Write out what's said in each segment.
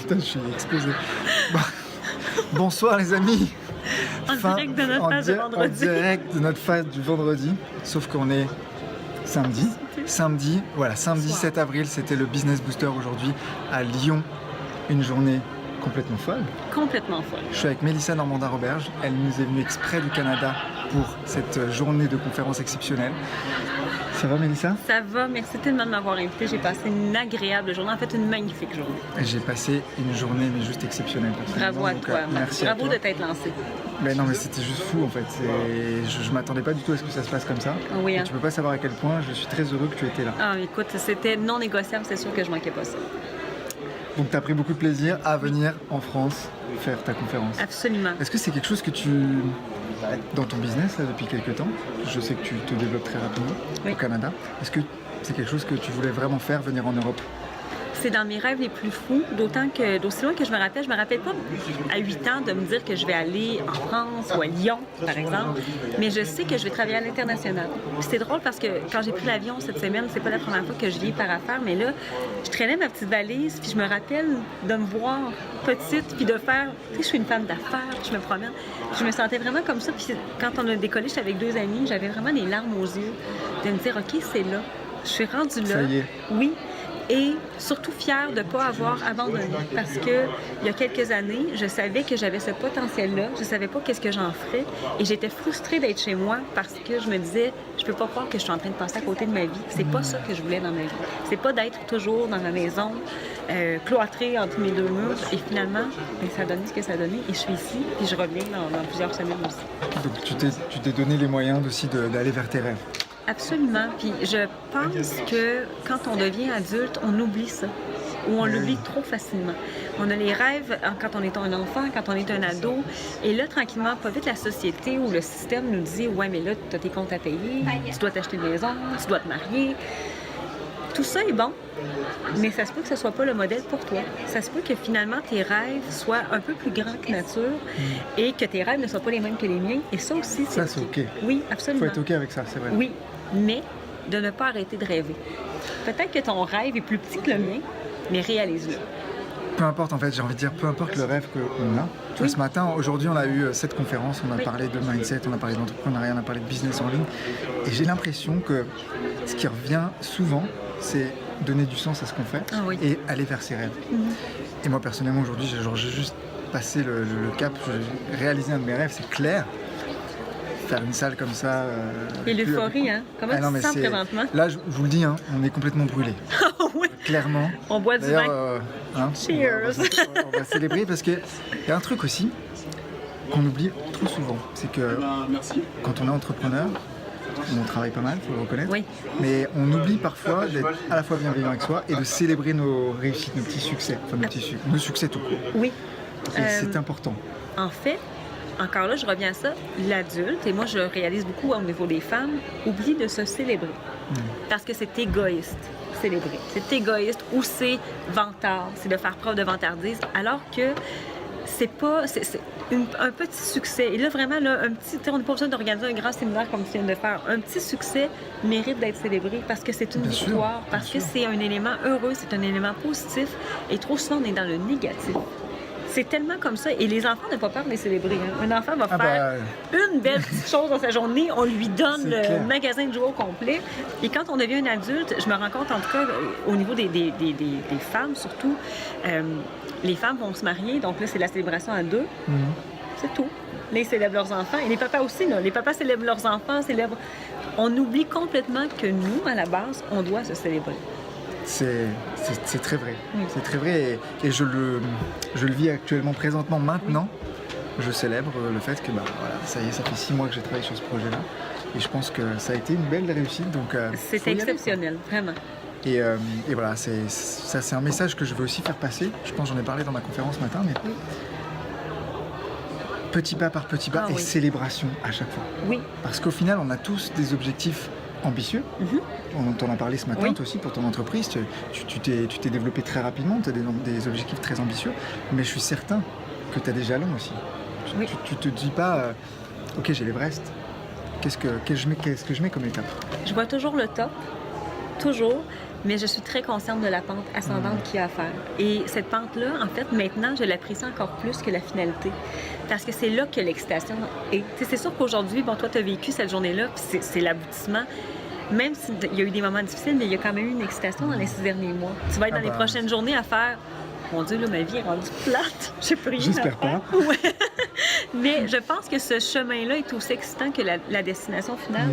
Putain, je suis explosé. Bon. Bonsoir les amis. Direct de notre phase de vendredi. En direct de notre phase du vendredi. Sauf qu'on est samedi. Samedi 7 avril, c'était le Business Booster aujourd'hui à Lyon. Une journée complètement folle. Complètement folle. Je suis avec Mélissa Normandin-Roberge. Elle nous est venue exprès du Canada pour cette journée de conférence exceptionnelle. Ça va Mélissa? Ça va, merci tellement de m'avoir invité. J'ai passé une agréable journée, en fait une magnifique journée. J'ai passé une journée mais juste exceptionnelle. Bravo à toi. Merci Bravo à toi. de t'être lancé. Mais non mais c'était juste fou en fait. Je m'attendais pas du tout à ce que ça se passe comme ça. Oui, hein. Tu peux pas savoir à quel point je suis très heureux que tu étais là. Ah écoute, c'était non négociable, c'est sûr que je manquais pas ça. Donc tu as pris beaucoup de plaisir à venir en France faire ta conférence. Absolument. Est-ce que c'est quelque chose que tu... Dans ton business là, depuis quelques temps, je sais que tu te développes très rapidement au Canada. Est-ce que c'est quelque chose que tu voulais vraiment faire, venir en Europe? C'est dans mes rêves les plus fous, d'autant que, d'aussi loin que je me rappelle pas à 8 ans de me dire que je vais aller en France ou à Lyon, par exemple, mais je sais que je vais travailler à l'international. C'est drôle parce que quand j'ai pris l'avion cette semaine, c'est pas la première fois que je vis par affaires, mais là, je traînais ma petite valise, puis je me rappelle de me voir petite, puis de faire, tu sais, je suis une femme d'affaires, je me promène. Je me sentais vraiment comme ça, puis quand on a décollé, j'étais avec 2 amis, j'avais vraiment des larmes aux yeux, de me dire, OK, c'est là, je suis rendue là. Ça y est. Oui. Et surtout fière de ne pas avoir abandonné parce que il y a quelques années, je savais que j'avais ce potentiel-là, je ne savais pas qu'est-ce que j'en ferais et j'étais frustrée d'être chez moi parce que je me disais, je peux pas croire que je suis en train de passer à côté de ma vie. C'est pas ça que je voulais dans ma vie. C'est pas d'être toujours dans ma maison, cloîtrée entre mes 2 murs et finalement, ça a donné ce que ça a donné et je suis ici et je reviens dans plusieurs semaines aussi. Donc tu t'es donné les moyens aussi d'aller vers tes rêves. Absolument. Puis je pense que quand on devient adulte, on oublie ça. Ou on l'oublie trop facilement. On a les rêves quand on est un enfant, quand on est un ado. Et là, tranquillement, pas vite, la société ou le système nous dit « Ouais, mais là, tu as tes comptes à payer, tu dois t'acheter une maison, tu dois te marier. » Tout ça est bon, mais ça se peut que ce soit pas le modèle pour toi. Ça se peut que finalement tes rêves soient un peu plus grands que nature et que tes rêves ne soient pas les mêmes que les miens. Et ça aussi, c'est OK. Oui, absolument. Il faut être OK avec ça, c'est vrai. Oui, mais de ne pas arrêter de rêver. Peut-être que ton rêve est plus petit que le mien, mais réalise-le. Peu importe en fait, j'ai envie de dire, peu importe le rêve qu'on a. Tu vois, ce matin, aujourd'hui, on a eu cette conférence, on a parlé de mindset, on a parlé d'entrepreneuriat, on a parlé de business en ligne. Et j'ai l'impression que ce qui revient souvent, c'est donner du sens à ce qu'on fait et aller vers ses rêves. Et moi, personnellement, aujourd'hui, j'ai juste passé le cap, j'ai réalisé un de mes rêves, c'est clair. Faire une salle comme ça. Et l'euphorie, hein? Comment tu te sens présentement? Là, je vous le dis, hein, on est complètement brûlés. Oui. Clairement. On boit du vin. Cheers! On va célébrer parce qu'il y a un truc aussi qu'on oublie trop souvent. C'est que quand on est entrepreneur, on travaille pas mal, il faut le reconnaître. Oui. Mais on oublie parfois d'être à la fois bienveillant avec soi et de célébrer nos réussites, nos petits succès. Enfin, nos succès tout court. Oui. C'est important. En fait, encore là, je reviens à ça, l'adulte, et moi je réalise beaucoup au niveau des femmes, oublie de se célébrer. Parce que c'est égoïste, célébrer. C'est égoïste ou c'est vantard, c'est de faire preuve de vantardise, alors que c'est pas... C'est un petit succès. Et là, vraiment, là, on n'a pas besoin d'organiser un grand séminaire comme tu viens de faire. Un petit succès mérite d'être célébré parce que c'est une victoire, parce que c'est un élément heureux, c'est un élément positif. Et trop souvent, on est dans le négatif. C'est tellement comme ça. Et les enfants n'ont pas peur de les célébrer. Hein. Un enfant va faire une belle petite chose dans sa journée, on lui donne le magasin de jouets au complet. Et quand on devient un adulte, je me rends compte, en tout cas, au niveau des femmes surtout, les femmes vont se marier, donc là, c'est la célébration à 2. C'est tout. Là, ils célèbrent leurs enfants. Et les papas aussi, là. Les papas célèbrent leurs enfants, On oublie complètement que nous, à la base, on doit se célébrer. C'est très vrai. C'est très vrai et je le vis actuellement, présentement, maintenant. Je célèbre le fait que ça y est, ça fait 6 mois que j'ai travaillé sur ce projet-là. Et je pense que ça a été une belle réussite. C'est exceptionnel, vraiment. Et voilà, c'est un message que je veux aussi faire passer. Je pense que j'en ai parlé dans ma conférence ce matin, mais petit pas par petit pas et célébration à chaque fois. Oui. Parce qu'au final, on a tous des objectifs ambitieux. On t'en a parlé ce matin, toi aussi, pour ton entreprise. Tu t'es développé très rapidement, tu as des objectifs très ambitieux, mais je suis certain que tu as des jalons aussi. Tu te dis pas, OK, j'ai l'Everest, qu'est-ce que je mets comme étape? Je vois toujours le top, toujours, mais je suis très consciente de la pente ascendante qu'il y a à faire. Et cette pente-là, en fait, maintenant, je l'apprécie encore plus que la finalité. Parce que c'est là que l'excitation est. T'sais, c'est sûr qu'aujourd'hui, bon, toi, tu as vécu cette journée-là, puis c'est l'aboutissement. Même s'il y a eu des moments difficiles, mais il y a quand même eu une excitation dans les 6 derniers mois. Tu vas être dans les prochaines journées à faire... Mon Dieu, là, ma vie est rendue plate. J'ai plus rien J'espère à faire. pas. Ouais. Mais je pense que ce chemin-là est aussi excitant que la destination finale.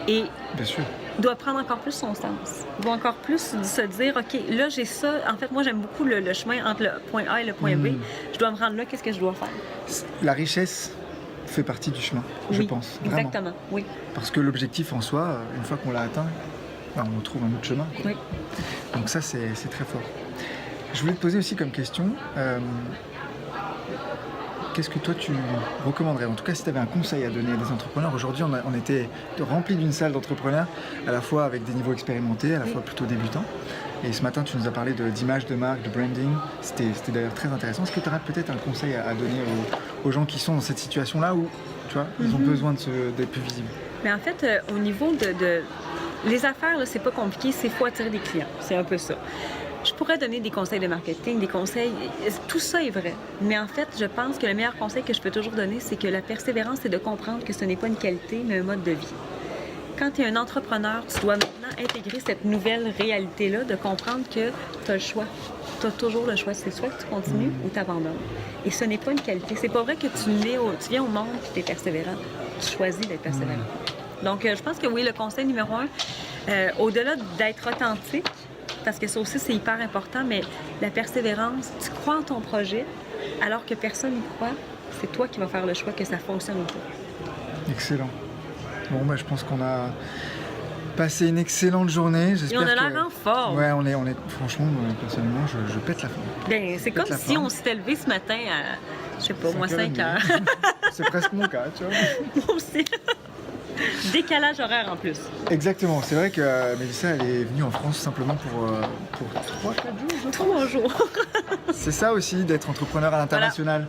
Et Bien sûr. doit prendre encore plus son sens. Doit encore plus se dire, OK, là, j'ai ça. En fait, moi, j'aime beaucoup le chemin entre le point A et le point B. Je dois me rendre là, qu'est-ce que je dois faire? La richesse fait partie du chemin, je pense. Vraiment. Exactement, oui. Parce que l'objectif en soi, une fois qu'on l'a atteint, on trouve un autre chemin. Quoi. Oui. Donc ça, c'est très fort. Je voulais te poser aussi comme question, qu'est-ce que toi tu recommanderais? En tout cas, si tu avais un conseil à donner à des entrepreneurs. Aujourd'hui, on était rempli d'une salle d'entrepreneurs, à la fois avec des niveaux expérimentés, à la fois plutôt débutants. Et ce matin, tu nous as parlé d'image de marque, de branding. C'était d'ailleurs très intéressant. Est-ce que tu aurais peut-être un conseil à donner aux gens qui sont dans cette situation-là où, tu vois, ils ont besoin d'être plus visibles? Mais en fait, au niveau de... Les affaires, là, c'est pas compliqué, c'est faut attirer des clients. C'est un peu ça. Je pourrais donner des conseils de marketing, des conseils... Tout ça est vrai. Mais en fait, je pense que le meilleur conseil que je peux toujours donner, c'est que la persévérance, c'est de comprendre que ce n'est pas une qualité, mais un mode de vie. Quand tu es un entrepreneur, tu dois maintenant intégrer cette nouvelle réalité-là, de comprendre que tu as le choix. Tu as toujours le choix. C'est soit que tu continues ou tu abandonnes. Et ce n'est pas une qualité. C'est pas vrai que tu viens au monde et tu es persévérant. Tu choisis d'être persévérant. Donc, je pense que oui, le conseil numéro 1, au-delà d'être authentique, parce que ça aussi, c'est hyper important, mais la persévérance, tu crois en ton projet, alors que personne n'y croit, c'est toi qui vas faire le choix que ça fonctionne ou pas. Excellent. Bon, je pense qu'on a passé une excellente journée. Et on a l'air en forme. Ouais, on est franchement, personnellement, je pète la forme. Ben, c'est comme si on s'était levé ce matin à, je sais pas, moi, 5 heures. C'est presque mon cas, tu vois. Moi aussi. Décalage horaire en plus. Exactement. C'est vrai que Mélissa, elle est venue en France simplement pour 3-4 jours. 3 jours. C'est ça aussi, d'être entrepreneur à l'international.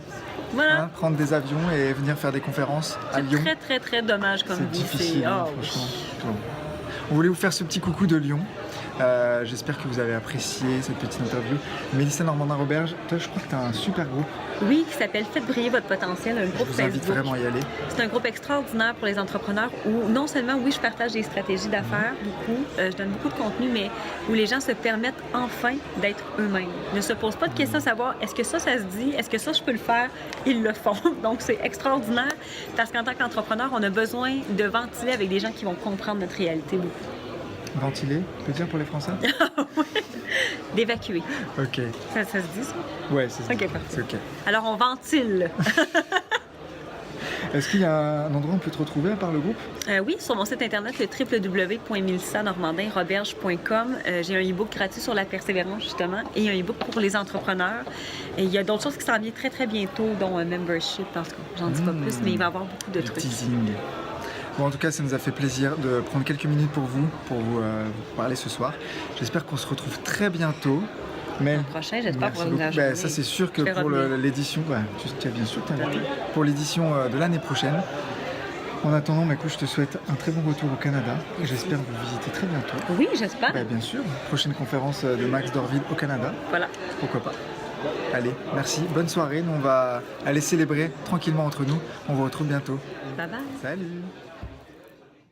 Voilà. Hein, prendre des avions et venir faire des conférences à Lyon. C'est très, très, très dommage comme C'est vie. difficile, franchement. Bon. On voulait vous faire ce petit coucou de Lyon. J'espère que vous avez apprécié cette petite interview. Mélissa Normandin-Roberge, toi, je crois que tu as un super groupe. Oui, qui s'appelle Faites briller votre potentiel, un groupe Je vous invite Facebook. vraiment à y aller. C'est un groupe extraordinaire pour les entrepreneurs où non seulement, oui, je partage des stratégies d'affaires, beaucoup, je donne beaucoup de contenu, mais où les gens se permettent enfin d'être eux-mêmes. Ne se posent pas de questions à savoir est-ce que ça se dit, est-ce que ça, je peux le faire? Ils le font. Donc, c'est extraordinaire parce qu'en tant qu'entrepreneur, on a besoin de ventiler avec des gens qui vont comprendre notre réalité beaucoup. Ventiler, peut dire pour les Français? D'évacuer. Ok. Ça se dit, ça? Ouais, c'est ça. Ok, parfait. C'est ok. Alors, on ventile. Est-ce qu'il y a un endroit où on peut te retrouver à part le groupe? Oui, sur mon site internet, le www.melissanormandinroberge.com. J'ai un e-book gratuit sur la persévérance, justement, et un e-book pour les entrepreneurs. Et il y a d'autres choses qui s'en viennent très, très bientôt, dont un membership, en tout cas. J'en dis pas plus, mais il va y avoir beaucoup de Du trucs. teasing. Bon, en tout cas, ça nous a fait plaisir de prendre quelques minutes pour vous parler ce soir. J'espère qu'on se retrouve très bientôt. Mais Le prochain, j'espère, pour une ben, ça, c'est sûr que pour l'édition, tu as bien sûr invité, pour l'édition de l'année prochaine. En attendant, écoute, je te souhaite un très bon retour au Canada. J'espère vous visiter très bientôt. Oui, j'espère. Ben, bien sûr, prochaine conférence de Max Dorville au Canada. Voilà. Pourquoi pas. Allez, merci, bonne soirée. Nous, on va aller célébrer tranquillement entre nous. On vous retrouve bientôt. Bye bye. Salut.